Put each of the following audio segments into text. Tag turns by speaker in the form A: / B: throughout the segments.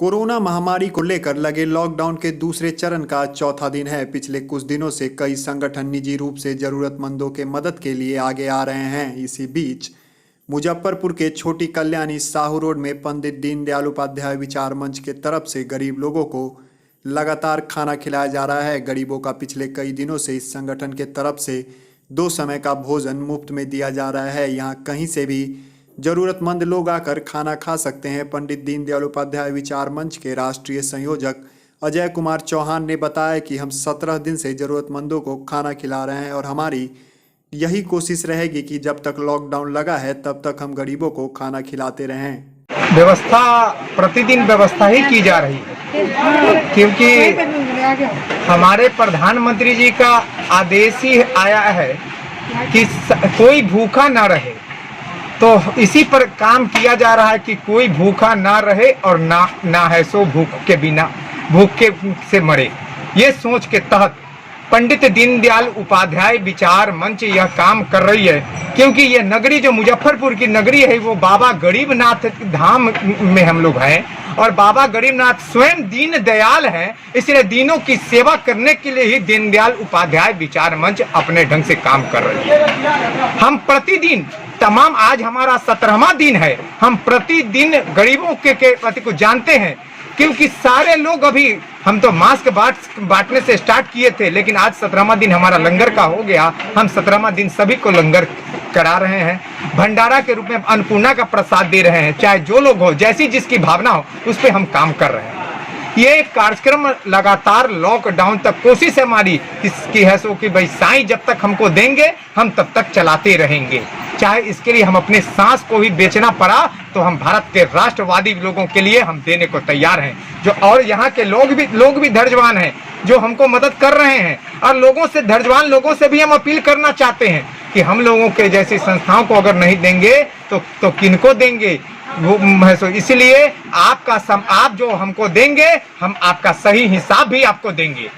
A: Corona महामारी को लेकर लगे लॉकडाउन के दूसरे चरण का चौथा दिन है। पिछले कुछ दिनों से कई संगठन निजी रूप से जरूरतमंदों के मदद के लिए आगे आ रहे हैं। इसी बीच मुजफ्फरपुर के छोटी कल्याणी साहू रोड में पंडित दीनदयाल उपाध्याय विचार मंच के तरफ से गरीब लोगों को लगातार खाना खिलाया जा रहा है। गरीबों का पिछले कई दिनों से इस संगठन के तरफ से 2 समय का भोजन मुफ्त में दिया जा रहा है। यहाँ कहीं से भी जरूरतमंद लोग आकर खाना खा सकते हैं। पंडित दीनदयाल उपाध्याय विचार मंच के राष्ट्रीय संयोजक अजय कुमार चौहान ने बताया कि हम 17 दिन से जरूरतमंदों को खाना खिला रहे हैं और हमारी यही कोशिश रहेगी कि जब तक लॉकडाउन लगा है तब तक हम गरीबों को खाना खिलाते रहें।
B: व्यवस्था प्रतिदिन व्यवस्था ही की जा रही है, क्योंकि हमारे प्रधानमंत्री जी का आदेश ही आया है कि कोई भूखा ना रहे। तो इसी पर काम किया जा रहा है कि कोई भूखा ना रहे और ना है सो भूख के से मरे। ये सोच के तहत पंडित दीनदयाल उपाध्याय विचार मंच यह काम कर रही है, क्योंकि ये नगरी जो मुजफ्फरपुर की नगरी है वो बाबा गरीबनाथ धाम में हम लोग हैं और बाबा गरीबनाथ स्वयं दीन दयाल हैं। इसलिए दीनों की सेवा करने के लिए ही दीनदयाल उपाध्याय विचार मंच अपने ढंग से काम कर रही है। हम प्रतिदिन आज हमारा 17वां दिन है। हम प्रतिदिन गरीबों के प्रति को जानते हैं, क्योंकि सारे लोग अभी हम तो मास्क बांटने से स्टार्ट किए थे, लेकिन आज 17वां दिन हमारा लंगर का हो गया। हम 17वां दिन सभी को लंगर करा रहे हैं, भंडारा के रूप में अन्नपूर्णा का प्रसाद दे रहे हैं। चाहे जो लोग हो, जैसी जिसकी भावना हो, उस पर हम काम कर रहे हैं। ये कार्यक्रम लगातार लॉकडाउन तक कोशिश है हमारी इसकी है सो कि भाई साईं जब तक हमको देंगे हम तब तक चलाते रहेंगे। चाहे इसके लिए हम अपने सांस को भी बेचना पड़ा तो हम भारत के राष्ट्रवादी लोगों के लिए हम देने को तैयार हैं। जो और यहाँ के लोग भी धैर्यवान हैं जो हमको मदद कर रहे हैं, और धैर्यवान लोगों से भी हम अपील करना चाहते हैं कि हम लोगों के जैसी संस्थाओं को अगर नहीं देंगे तो किनको देंगे। वो इसलिए आप जो हमको देंगे हम आपका सही हिसाब भी आपको देंगे,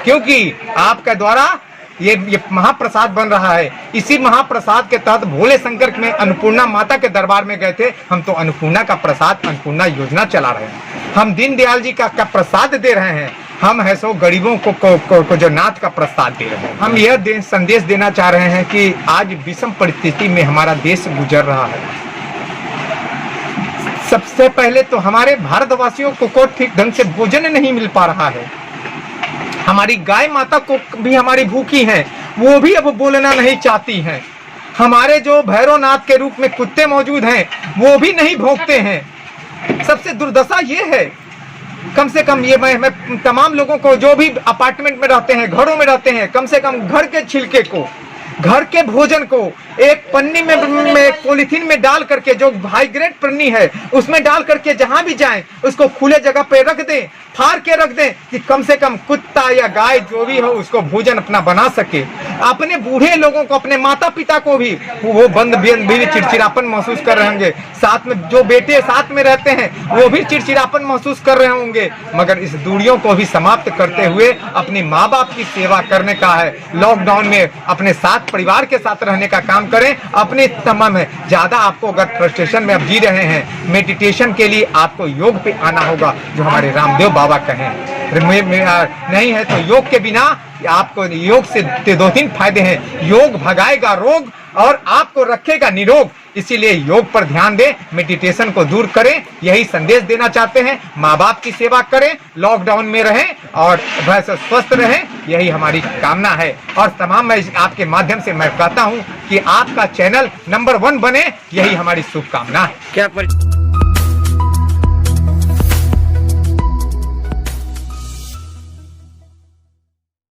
B: क्योंकि आपके द्वारा ये महाप्रसाद बन रहा है। इसी महाप्रसाद के तहत भोले शंकर में अन्नपूर्णा माता के दरबार में गए थे। हम तो अन्नपूर्णा का प्रसाद अन्नपूर्णा योजना चला रहे हैं। हम दीनदयाल जी का प्रसाद दे रहे हैं। हम है सो गरीबों को जो नाथ का प्रसाद दे रहे हैं। हम यह संदेश देना चाह रहे हैं कि आज विषम परिस्थिति में हमारा देश गुजर रहा है। सबसे पहले तो हमारे भारतवासियों को ठीक ढंग से भोजन नहीं मिल पा रहा है। हमारी गाय माता को भी हमारी भूखी हैं, वो भी अब बोलना नहीं चाहती हैं। हमारे जो भैरवनाथ के रूप में कुत्ते मौजूद हैं वो भी नहीं भौंकते हैं। सबसे दुर्दशा ये है, कम से कम ये मैं तमाम लोगों को जो भी अपार्टमेंट में रहते हैं, घरों में रहते हैं, कम से कम घर के छिलके को, घर के भोजन को एक पन्नी में पॉलीथीन में डाल करके, जो हाई ग्रेड पन्नी है उसमें डाल करके जहां भी जाएं उसको खुले जगह पे रख दें, फाड़ के रख दें कि कम से कम कुत्ता या गाय जो भी हो उसको भोजन अपना बना सके। अपने बूढ़े लोगों को, अपने माता पिता को भी वो भी चिड़चिड़ापन महसूस कर रहे होंगे। साथ में जो बेटे साथ में रहते हैं वो भी चिड़चिड़ापन महसूस कर रहे होंगे। मगर इस दूरियों को भी समाप्त करते हुए अपने माँ बाप की सेवा करने का है। लॉकडाउन में अपने साथ परिवार के साथ रहने का काम करें। अपने तमाम है ज्यादा आपको अगर फ्रस्ट्रेशन में आप जी रहे हैं, मेडिटेशन के लिए आपको योग पे आना होगा, जो हमारे रामदेव बाबा कहें। नहीं है तो योग के बिना आपको योग से 2-3 फायदे हैं। योग भगाएगा रोग और आपको रखेगा निरोग। इसीलिए योग पर ध्यान दें, मेडिटेशन को दूर करें, यही संदेश देना चाहते हैं। माँ बाप की सेवा करें, लॉकडाउन में रहें और स्वस्थ रहें, यही हमारी कामना है। और तमाम मैं आपके माध्यम से मैं कहता हूँ कि आपका चैनल नंबर 1 बने, यही हमारी शुभकामना है।